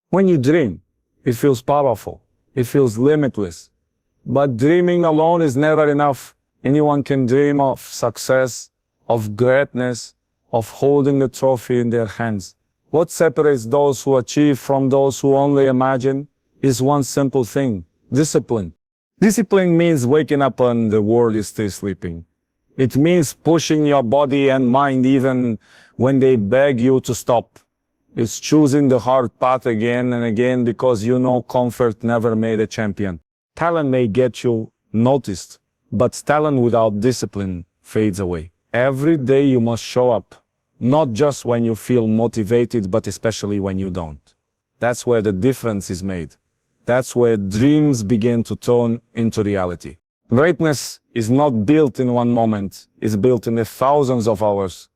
When you dream, it feels powerful. It feels limitless. But dreaming alone is never enough. Anyone can dream of success, of greatness, of holding the trophy in their hands. What separates those who achieve from those who only imagine is one simple thing: discipline. Discipline means waking up when the world is still sleeping. It means pushing your body and mind even when they beg you to stop. It's choosing the hard path again and again because you know comfort never made a champion. Talent may get you noticed, but talent without discipline fades away. Every day you must show up, not just when you feel motivated, but especially when you don't. That's where the difference is made. That's where dreams begin to turn into reality. Greatness is not built in one moment, it's built in the thousands of hours.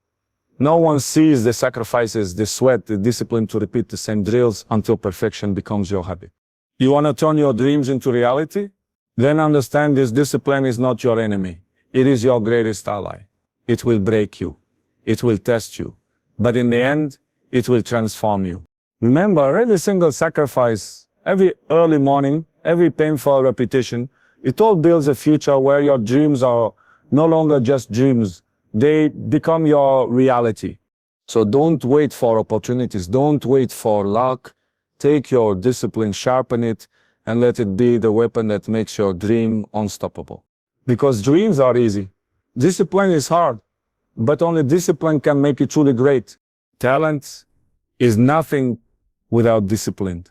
No one sees the sacrifices, the sweat, the discipline to repeat the same drills until perfection becomes your habit. You want to turn your dreams into reality? Then understand this: discipline is not your enemy. It is your greatest ally. It will break you. It will test you. But in the end, it will transform you. Remember, every single sacrifice, every early morning, every painful repetition, it all builds a future where your dreams are no longer just dreams. They become your reality. So don't wait for opportunities. Don't wait for luck. Take your discipline, sharpen it, and let it be the weapon that makes your dream unstoppable. Because dreams are easy. Discipline is hard, but only discipline can make it truly great. Talent is nothing without discipline.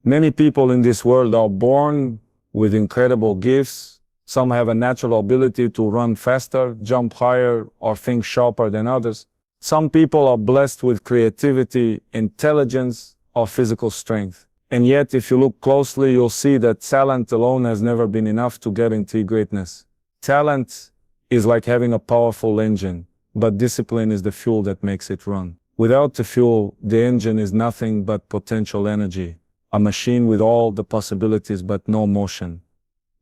Many people in this world are born with incredible gifts. Some have a natural ability to run faster, jump higher, or think sharper than others. Some people are blessed with creativity, intelligence, or physical strength. And yet, if you look closely, you'll see that talent alone has never been enough to guarantee greatness. Talent is like having a powerful engine, but discipline is the fuel that makes it run. Without the fuel, the engine is nothing but potential energy, a machine with all the possibilities but no motion.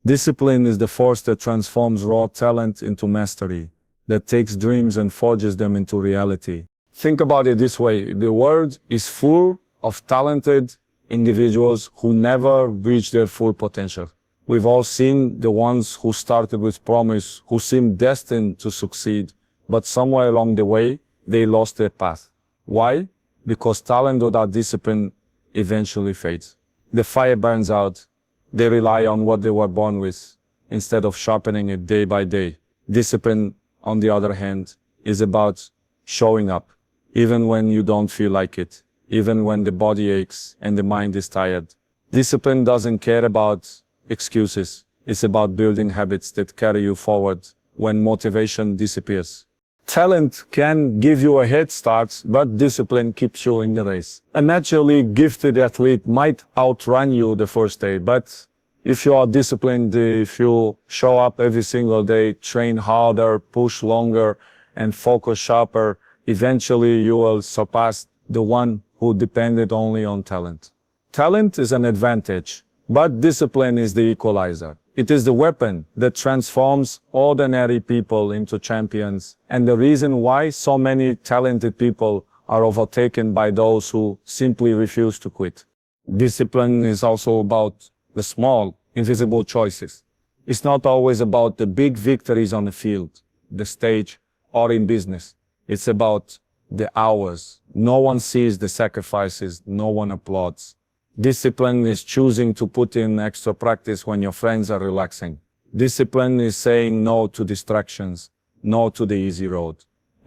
Discipline is the force that transforms raw talent into mastery, that takes dreams and forges them into reality. Think about it this way: the world is full of talented individuals who never reach their full potential. We've all seen the ones who started with promise, who seemed destined to succeed, but somewhere along the way, they lost their path. Why? Because talent without discipline eventually fades. The fire burns out. They rely on what they were born with, instead of sharpening it day by day. Discipline, on the other hand, is about showing up, even when you don't feel like it, even when the body aches and the mind is tired. Discipline doesn't care about excuses. It's about building habits that carry you forward when motivation disappears. Talent can give you a head start, but discipline keeps you in the race. A naturally gifted athlete might outrun you the first day, but if you are disciplined, if you show up every single day, train harder, push longer, and focus sharper, eventually you will surpass the one who depended only on talent. Talent is an advantage, but discipline is the equalizer. It is the weapon that transforms ordinary people into champions, and the reason why so many talented people are overtaken by those who simply refuse to quit. Discipline is also about the small, invisible choices. It's not always about the big victories on the field, the stage, or in business. It's about the hours. No one sees the sacrifices, no one applauds. Discipline is choosing to put in extra practice when your friends are relaxing. Discipline is saying no to distractions, no to the easy road,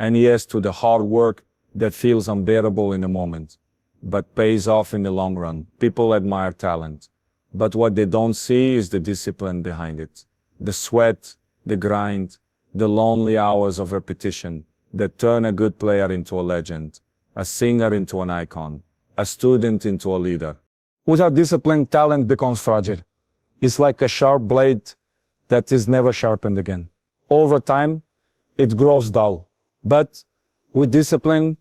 and yes to the hard work that feels unbearable in the moment, but pays off in the long run. People admire talent, but what they don't see is the discipline behind it. The sweat, the grind, the lonely hours of repetition that turn a good player into a legend, a singer into an icon, a student into a leader. Without discipline, talent becomes fragile. It's like a sharp blade that is never sharpened again. Over time, it grows dull. But with discipline,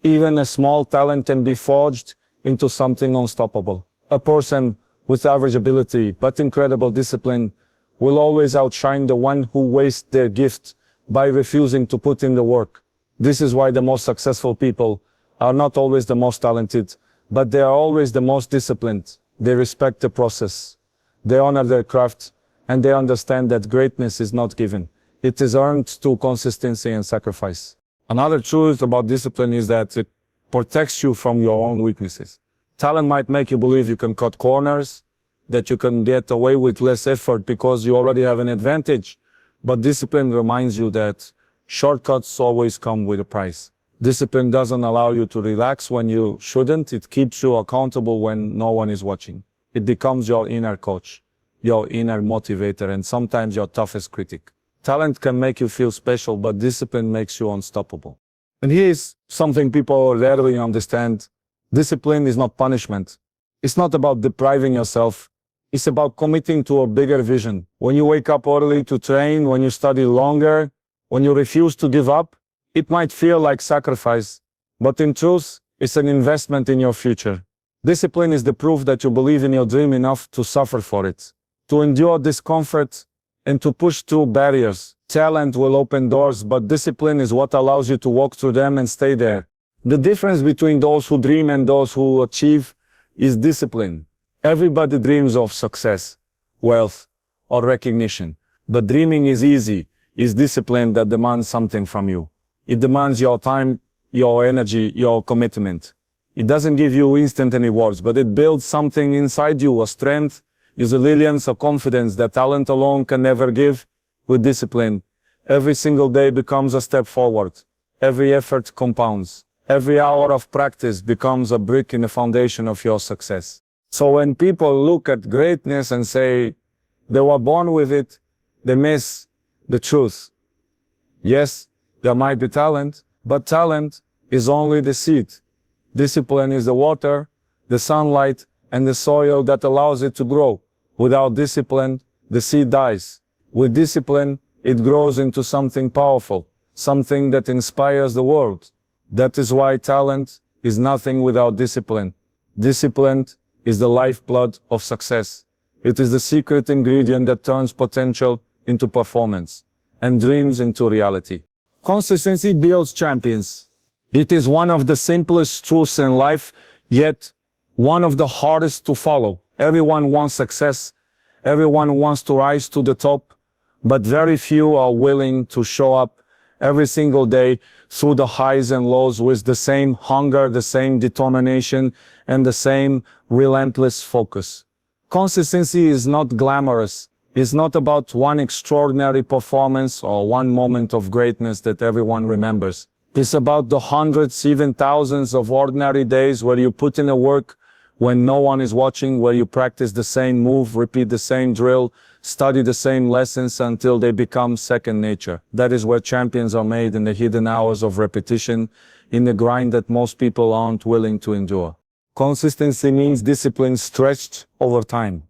even a small talent can be forged into something unstoppable. A person with average ability but incredible discipline will always outshine the one who wastes their gift by refusing to put in the work. This is why the most successful people are not always the most talented, but they are always the most disciplined. They respect the process. They honor their craft, and they understand that greatness is not given. It is earned through consistency and sacrifice. Another truth about discipline is that it protects you from your own weaknesses. Talent might make you believe you can cut corners, that you can get away with less effort because you already have an advantage. But discipline reminds you that shortcuts always come with a price. Discipline doesn't allow you to relax when you shouldn't. It keeps you accountable when no one is watching. It becomes your inner coach, your inner motivator, and sometimes your toughest critic. Talent can make you feel special, but discipline makes you unstoppable. And here is something people rarely understand. Discipline is not punishment. It's not about depriving yourself. It's about committing to a bigger vision. When you wake up early to train, when you study longer, when you refuse to give up, it might feel like sacrifice, but in truth, it's an investment in your future. Discipline is the proof that you believe in your dream enough to suffer for it, to endure discomfort, and to push through barriers. Talent will open doors, but discipline is what allows you to walk through them and stay there. The difference between those who dream and those who achieve is discipline. Everybody dreams of success, wealth, or recognition. But dreaming is easy. It's discipline that demands something from you. It demands your time, your energy, your commitment. It doesn't give you instant rewards, but it builds something inside you, a strength, resilience, a confidence that talent alone can never give. With discipline, every single day becomes a step forward. Every effort compounds. Every hour of practice becomes a brick in the foundation of your success. So when people look at greatness and say they were born with it, they miss the truth. Yes, there might be talent, but talent is only the seed. Discipline is the water, the sunlight, and the soil that allows it to grow. Without discipline, the seed dies. With discipline, it grows into something powerful, something that inspires the world. That is why talent is nothing without discipline. Discipline is the lifeblood of success. It is the secret ingredient that turns potential into performance and dreams into reality. Consistency builds champions. It is one of the simplest truths in life, yet one of the hardest to follow. Everyone wants success. Everyone wants to rise to the top, but very few are willing to show up every single day through the highs and lows with the same hunger, the same determination, and the same relentless focus. Consistency is not glamorous. It's not about one extraordinary performance or one moment of greatness that everyone remembers. It's about the hundreds, even thousands of ordinary days where you put in the work when no one is watching, where you practice the same move, repeat the same drill, study the same lessons until they become second nature. That is where champions are made, in the hidden hours of repetition, in the grind that most people aren't willing to endure. Consistency means discipline stretched over time.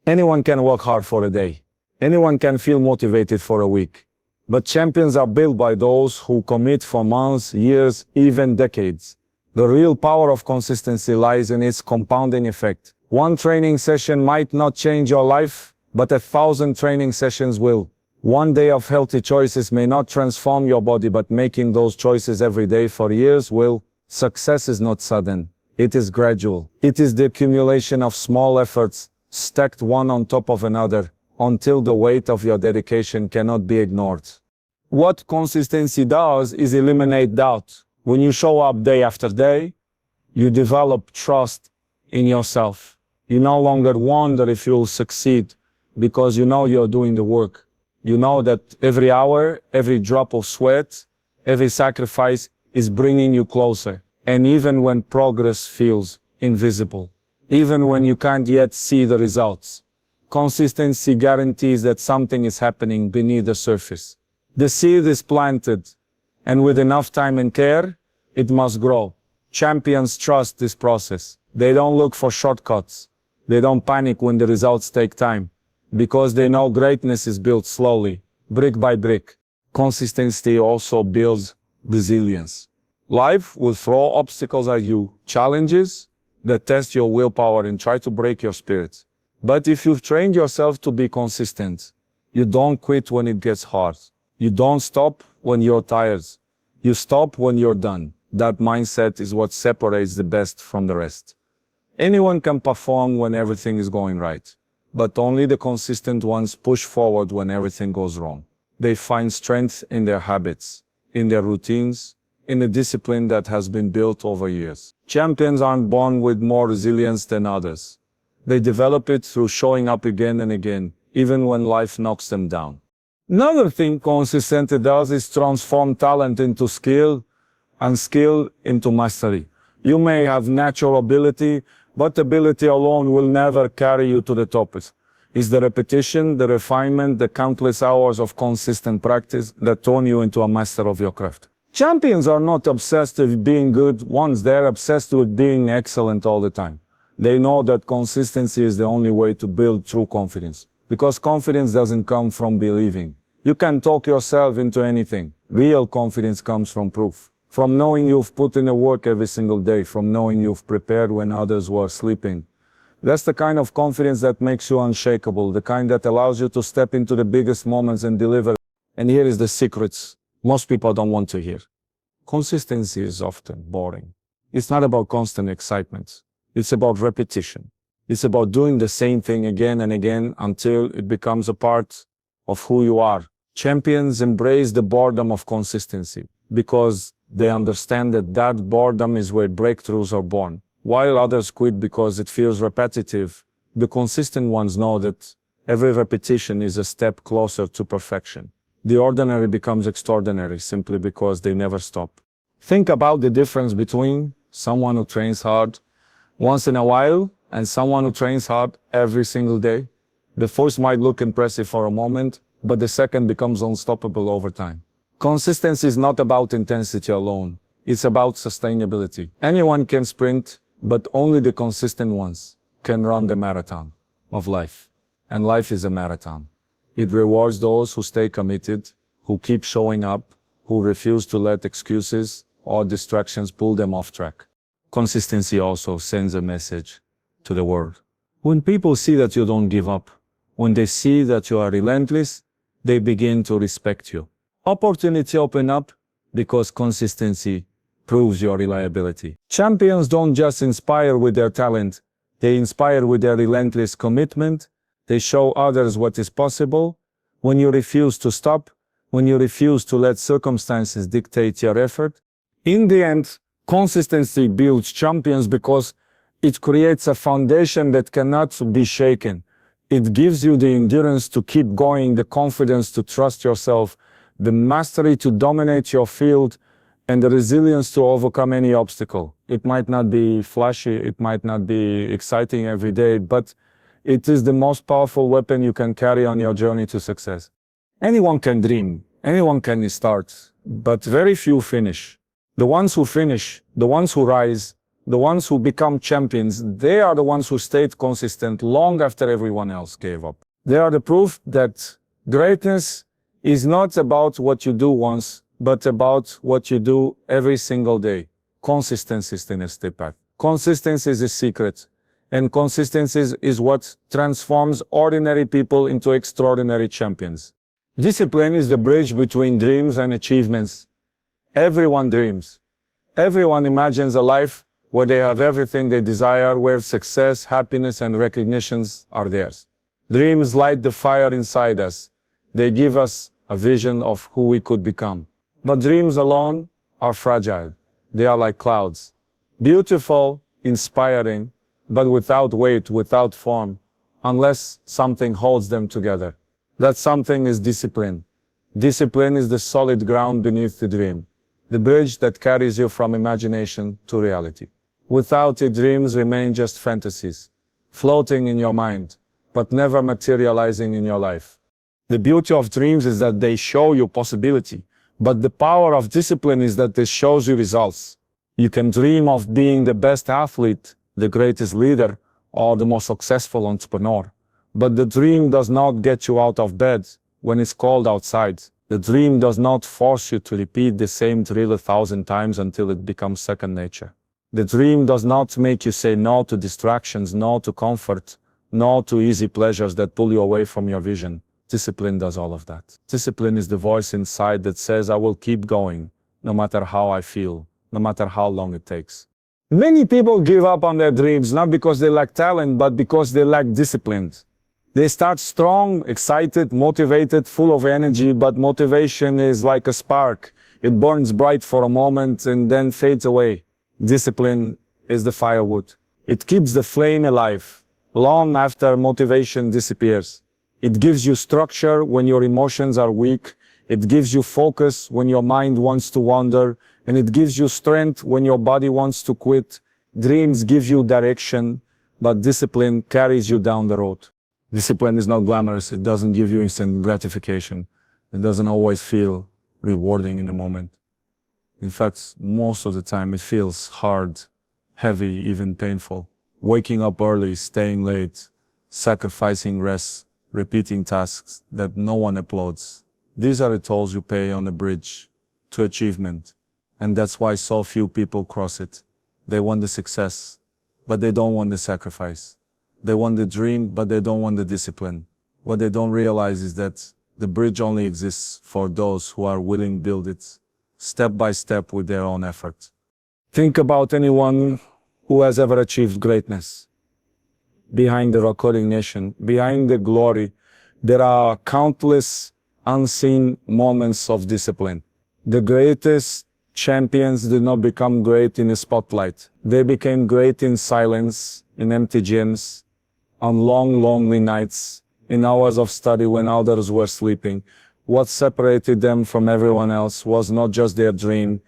Anyone can work hard for a day. Anyone can feel motivated for a week. But champions are built by those who commit for months, years, even decades. The real power of consistency lies in its compounding effect. One training session might not change your life, but 1,000 training sessions will. One day of healthy choices may not transform your body, but making those choices every day for years will. Success is not sudden. It is gradual. It is the accumulation of small efforts, stacked one on top of another, until the weight of your dedication cannot be ignored. What consistency does is eliminate doubt. When you show up day after day, you develop trust in yourself. You no longer wonder if you'll succeed, because you know you're doing the work. You know that every hour, every drop of sweat, every sacrifice is bringing you closer. And even when progress feels invisible, even when you can't yet see the results, consistency guarantees that something is happening beneath the surface. The seed is planted, and with enough time and care, it must grow. Champions trust this process. They don't look for shortcuts. They don't panic when the results take time, because they know greatness is built slowly, brick by brick. Consistency also builds resilience. Life will throw obstacles at you, challenges that test your willpower and try to break your spirit. But if you've trained yourself to be consistent, you don't quit when it gets hard. You don't stop when you're tired. You stop when you're done. That mindset is what separates the best from the rest. Anyone can perform when everything is going right, but only the consistent ones push forward when everything goes wrong. They find strength in their habits, in their routines, in the discipline that has been built over years. Champions aren't born with more resilience than others. They develop it through showing up again and again, even when life knocks them down. Another thing consistency does is transform talent into skill and skill into mastery. You may have natural ability, but ability alone will never carry you to the top. It's the repetition, the refinement, the countless hours of consistent practice that turn you into a master of your craft. Champions are not obsessed with being good ones, they're obsessed with being excellent all the time. They know that consistency is the only way to build true confidence. Because confidence doesn't come from believing. You can talk yourself into anything. Real confidence comes from proof. From knowing you've put in the work every single day, from knowing you've prepared when others were sleeping. That's the kind of confidence that makes you unshakable, the kind that allows you to step into the biggest moments and deliver. And here is the secrets most people don't want to hear. Consistency is often boring. It's not about constant excitement. It's about repetition. It's about doing the same thing again and again until it becomes a part of who you are. Champions embrace the boredom of consistency because they understand that boredom is where breakthroughs are born. While others quit because it feels repetitive, the consistent ones know that every repetition is a step closer to perfection. The ordinary becomes extraordinary simply because they never stop. Think about the difference between someone who trains hard once in a while and someone who trains hard every single day. The first might look impressive for a moment, but the second becomes unstoppable over time. Consistency is not about intensity alone. It's about sustainability. Anyone can sprint, but only the consistent ones can run the marathon of life. And life is a marathon. It rewards those who stay committed, who keep showing up, who refuse to let excuses or distractions pull them off track. Consistency also sends a message to the world. When people see that you don't give up, when they see that you are relentless, they begin to respect you. Opportunity open up because consistency proves your reliability. Champions don't just inspire with their talent, they inspire with their relentless commitment. They show others what is possible when you refuse to stop, when you refuse to let circumstances dictate your effort. In the end, consistency builds champions because it creates a foundation that cannot be shaken. It gives you the endurance to keep going, the confidence to trust yourself, the mastery to dominate your field, and the resilience to overcome any obstacle. It might not be flashy, it might not be exciting every day, but it is the most powerful weapon you can carry on your journey to success. Anyone can dream, anyone can start, but very few finish. The ones who finish, the ones who rise, the ones who become champions, they are the ones who stayed consistent long after everyone else gave up. They are the proof that greatness is not about what you do once, but about what you do every single day. Consistency is the step path. Consistency is the secret. And consistency is what transforms ordinary people into extraordinary champions. Discipline is the bridge between dreams and achievements. Everyone dreams. Everyone imagines a life where they have everything they desire, where success, happiness, and recognitions are theirs. Dreams light the fire inside us. They give us a vision of who we could become. But dreams alone are fragile. They are like clouds. Beautiful, inspiring, but without weight, without form, unless something holds them together. That something is discipline. Discipline is the solid ground beneath the dream, the bridge that carries you from imagination to reality. Without it, dreams remain just fantasies, floating in your mind, but never materializing in your life. The beauty of dreams is that they show you possibility, but the power of discipline is that it shows you results. You can dream of being the best athlete, the greatest leader, or the most successful entrepreneur. But the dream does not get you out of bed when it's cold outside. The dream does not force you to repeat the same drill 1,000 times until it becomes second nature. The dream does not make you say no to distractions, no to comfort, no to easy pleasures that pull you away from your vision. Discipline does all of that. Discipline is the voice inside that says, I will keep going, no matter how I feel, no matter how long it takes. Many people give up on their dreams not because they lack talent, but because they lack discipline. They start strong, excited, motivated, full of energy, but motivation is like a spark. It burns bright for a moment and then fades away. Discipline is the firewood. It keeps the flame alive long after motivation disappears. It gives you structure when your emotions are weak. It gives you focus when your mind wants to wander. And it gives you strength when your body wants to quit. Dreams give you direction, but discipline carries you down the road. Discipline is not glamorous. It doesn't give you instant gratification. It doesn't always feel rewarding in the moment. In fact, most of the time it feels hard, heavy, even painful. Waking up early, staying late, sacrificing rest, repeating tasks that no one applauds. These are the tolls you pay on the bridge to achievement. And that's why so few people cross it. They want the success, but they don't want the sacrifice. They want the dream, but they don't want the discipline. What they don't realize is that the bridge only exists for those who are willing to build it, step by step with their own effort. Think about anyone who has ever achieved greatness. Behind the recognition, behind the glory, there are countless unseen moments of discipline. The greatest champions did not become great in the spotlight. They became great in silence, in empty gyms, on long, lonely nights, in hours of study when others were sleeping. What separated them from everyone else was not just their dream,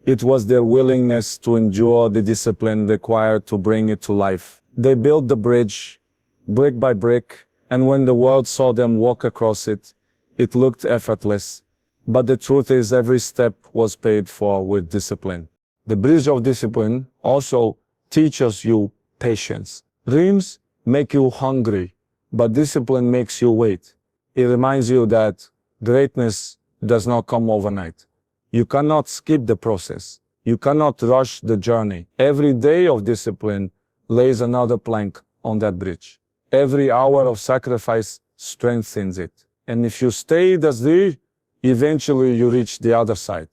it was their willingness to endure the discipline required to bring it to life. They built the bridge, brick by brick, and when the world saw them walk across it, it looked effortless. But the truth is, every step was paid for with discipline. The bridge of discipline also teaches you patience. Dreams make you hungry, but discipline makes you wait. It reminds you that greatness does not come overnight. You cannot skip the process. You cannot rush the journey. Every day of discipline lays another plank on that bridge. Every hour of sacrifice strengthens it. And if you stay as there, eventually you reach the other side.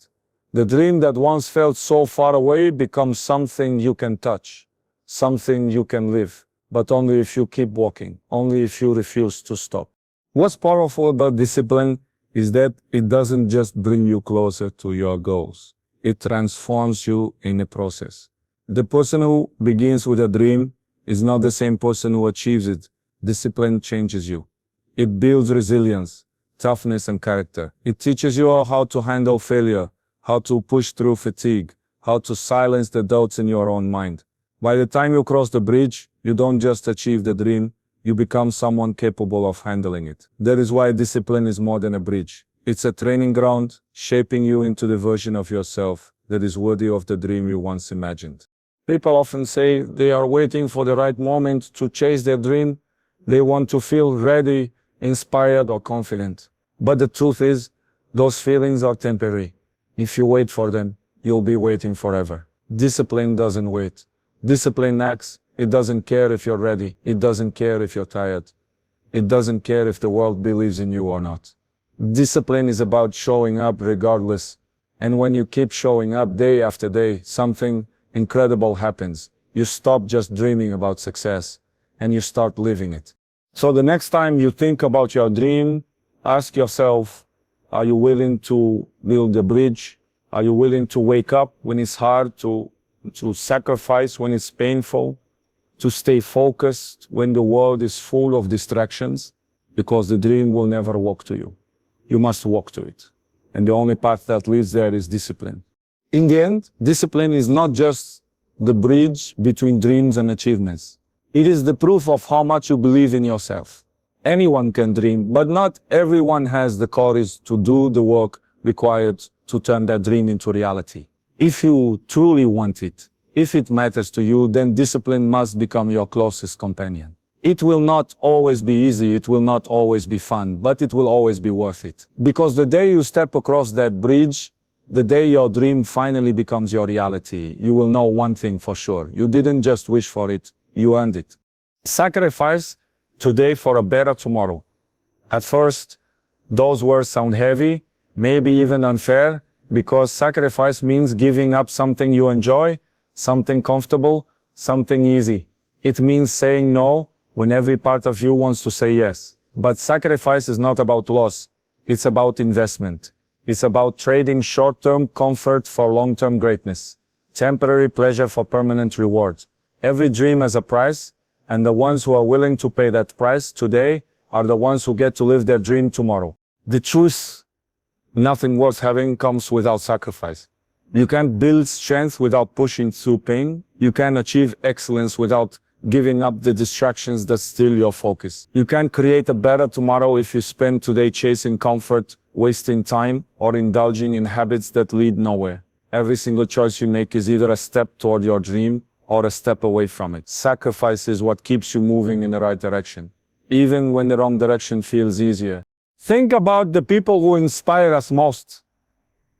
The dream that once felt so far away becomes something you can touch, something you can live, but only if you keep walking, only if you refuse to stop. What's powerful about discipline is that it doesn't just bring you closer to your goals. It transforms you in the process. The person who begins with a dream is not the same person who achieves it. Discipline changes you. It builds resilience, toughness, and character. It teaches you how to handle failure, how to push through fatigue, how to silence the doubts in your own mind. By the time you cross the bridge, you don't just achieve the dream, you become someone capable of handling it. That is why discipline is more than a bridge. It's a training ground, shaping you into the version of yourself that is worthy of the dream you once imagined. People often say they are waiting for the right moment to chase their dream. They want to feel ready, inspired, or confident. But the truth is, those feelings are temporary. If you wait for them, you'll be waiting forever. Discipline doesn't wait. Discipline acts. It doesn't care if you're ready. It doesn't care if you're tired. It doesn't care if the world believes in you or not. Discipline is about showing up regardless. And when you keep showing up day after day, something incredible happens. You stop just dreaming about success and you start living it. So the next time you think about your dream, ask yourself, are you willing to build a bridge? Are you willing to wake up when it's hard, to sacrifice when it's painful, to stay focused when the world is full of distractions? Because the dream will never walk to you. You must walk to it. And the only path that leads there is discipline. In the end, discipline is not just the bridge between dreams and achievements. It is the proof of how much you believe in yourself. Anyone can dream, but not everyone has the courage to do the work required to turn that dream into reality. If you truly want it, if it matters to you, then discipline must become your closest companion. It will not always be easy, it will not always be fun, but it will always be worth it. Because the day you step across that bridge, the day your dream finally becomes your reality, you will know one thing for sure. You didn't just wish for it, you earned it. Sacrifice today for a better tomorrow. At first, those words sound heavy, maybe even unfair, Because sacrifice means giving up something you enjoy, something comfortable, something easy. It means saying no when every part of you wants to say yes. But sacrifice is not about loss. It's about investment. It's about trading short-term comfort for long-term greatness. Temporary pleasure for permanent reward. Every dream has a price, and the ones who are willing to pay that price today are the ones who get to live their dream tomorrow. The truth, nothing worth having comes without sacrifice. You can't build strength without pushing through pain. You can't achieve excellence without giving up the distractions that steal your focus. You can't create a better tomorrow if you spend today chasing comfort, wasting time, or indulging in habits that lead nowhere. Every single choice you make is either a step toward your dream or a step away from it. Sacrifice is what keeps you moving in the right direction, even when the wrong direction feels easier. Think about the people who inspire us most.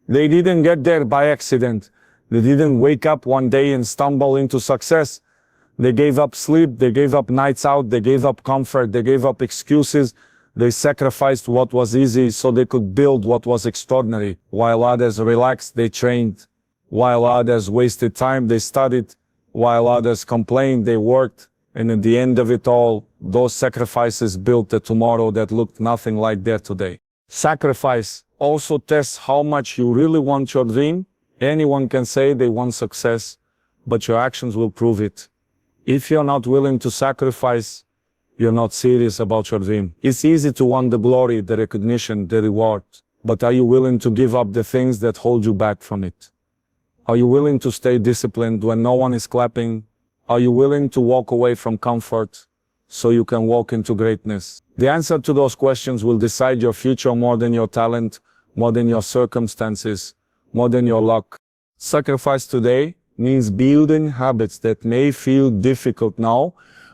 They didn't get there by accident. They didn't wake up one day and stumble into success. They gave up sleep, they gave up nights out, they gave up comfort, they gave up excuses. They sacrificed what was easy so they could build what was extraordinary. While others relaxed, they trained. While others wasted time, they studied. While others complained, they worked. And at the end of it all, those sacrifices built a tomorrow that looked nothing like their today. Sacrifice also tests how much you really want your dream. Anyone can say they want success, but your actions will prove it. If you're not willing to sacrifice, you're not serious about your dream. It's easy to want the glory, the recognition, the reward, but are you willing to give up the things that hold you back from it? Are you willing to stay disciplined when no one is clapping? Are you willing to walk away from comfort so you can walk into greatness? The answer to those questions will decide your future more than your talent, more than your circumstances, more than your luck. Sacrifice today means building habits that may feel difficult now,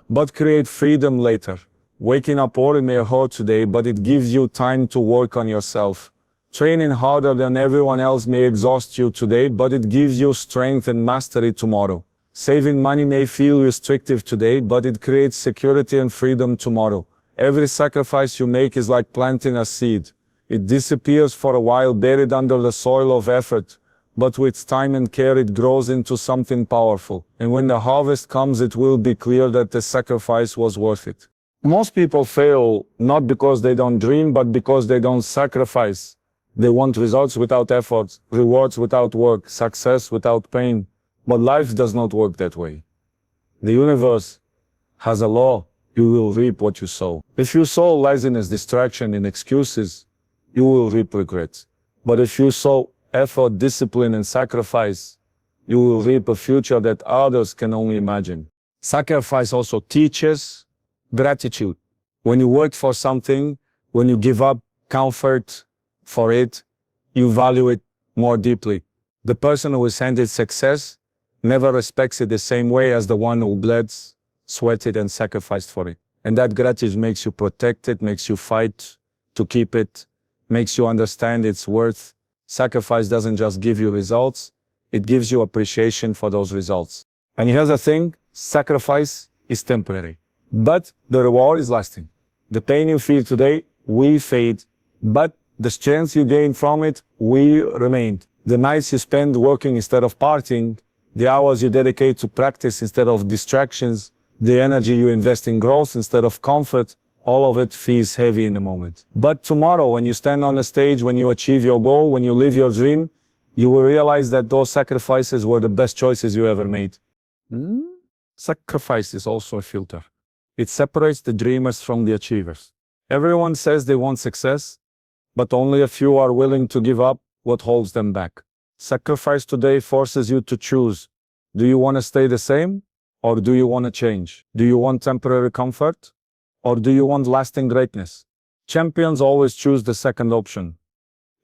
but create freedom later. Waking up early may hurt today, but it gives you time to work on yourself. Training harder than everyone else may exhaust you today, but it gives you strength and mastery tomorrow. Saving money may feel restrictive today, but it creates security and freedom tomorrow. Every sacrifice you make is like planting a seed. It disappears for a while buried under the soil of effort, but with time and care it grows into something powerful. And when the harvest comes, it will be clear that the sacrifice was worth it. Most people fail not because they don't dream, but because they don't sacrifice. They want results without effort, rewards without work, success without pain. But life does not work that way. The universe has a law. You will reap what you sow. If you sow laziness, distraction, and excuses, you will reap regret. But if you sow effort, discipline, and sacrifice, you will reap a future that others can only imagine. Sacrifice also teaches gratitude. When you work for something, when you give up comfort for it, you value it more deeply. The person who is handed success never respects it the same way as the one who bled, sweated, and sacrificed for it. And that gratitude makes you protect it, makes you fight to keep it, makes you understand its worth. Sacrifice doesn't just give you results, it gives you appreciation for those results. And here's the thing, sacrifice is temporary, but the reward is lasting. The pain you feel today will fade, but the strength you gain from it will remain. The nights you spend working instead of partying, the hours you dedicate to practice instead of distractions, the energy you invest in growth instead of comfort, all of it feels heavy in the moment. But tomorrow, when you stand on the stage, when you achieve your goal, when you live your dream, you will realize that those sacrifices were the best choices you ever made. Sacrifice is also a filter. It separates the dreamers from the achievers. Everyone says they want success, but only a few are willing to give up what holds them back. Sacrifice today forces you to choose. Do you want to stay the same, or do you want to change? Do you want temporary comfort, or do you want lasting greatness? Champions always choose the second option.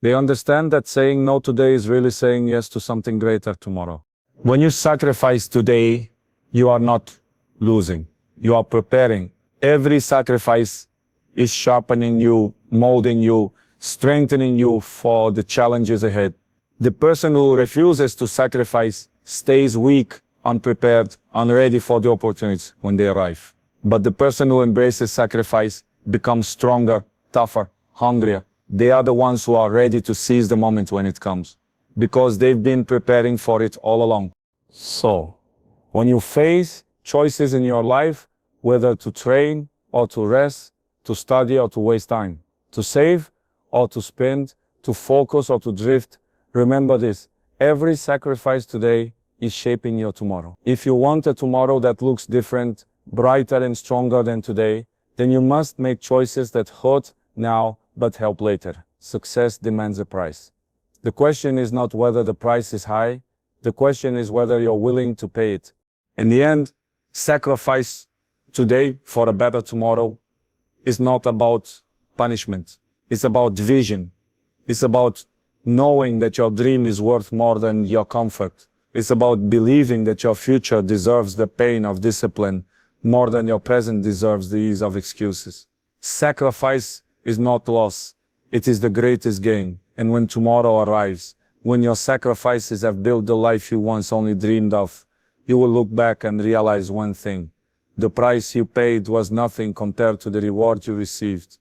They understand that saying no today is really saying yes to something greater tomorrow. When you sacrifice today, you are not losing. You are preparing. Every sacrifice is sharpening you, molding you, strengthening you for the challenges ahead. The person who refuses to sacrifice stays weak, unprepared, unready for the opportunities when they arrive. But the person who embraces sacrifice becomes stronger, tougher, hungrier. They are the ones who are ready to seize the moment when it comes. because they've been preparing for it all along. So, when you face choices in your life, whether to train or to rest, to study or to waste time, to save or to spend, to focus or to drift, remember this: every sacrifice today is shaping your tomorrow. If you want a tomorrow that looks different, brighter and stronger than today, then you must make choices that hurt now but help later. Success demands a price. The question is not whether the price is high, the question is whether you're willing to pay it. In the end, sacrifice today for a better tomorrow is not about punishment. It's about vision. It's about knowing that your dream is worth more than your comfort. It's about believing that your future deserves the pain of discipline more than your present deserves the ease of excuses. Sacrifice is not loss. It is the greatest gain. And when tomorrow arrives, when your sacrifices have built the life you once only dreamed of, you will look back and realize one thing: the price you paid was nothing compared to the reward you received.